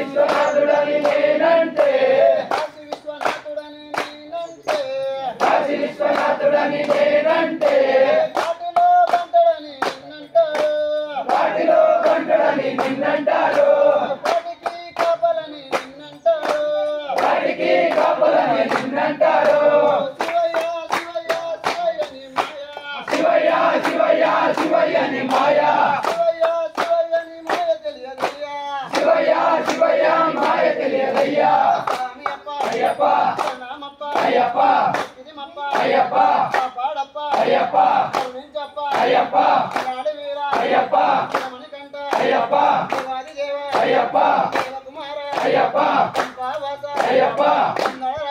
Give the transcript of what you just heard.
విశ్వనాథుడని నేనంటే కాశీ విశ్వనాథుడని నేనంటే పాటిలో బంటడని నిన్నంటారు వాటికి కాపలని నిన్నంటారు శివయ్య శివయ్య శివయ్యని మాయా శివయ్య శివయ్య మాయ తెలియదయ్యా అయ్యప్ప అయ్యప్ప అయ్యప్ప అయ్యప్ప అయ్యప్ప అయ్యప్ప అయ్యప్ప అయ్యప్ప అయ్యప్ప అయ్యప్ప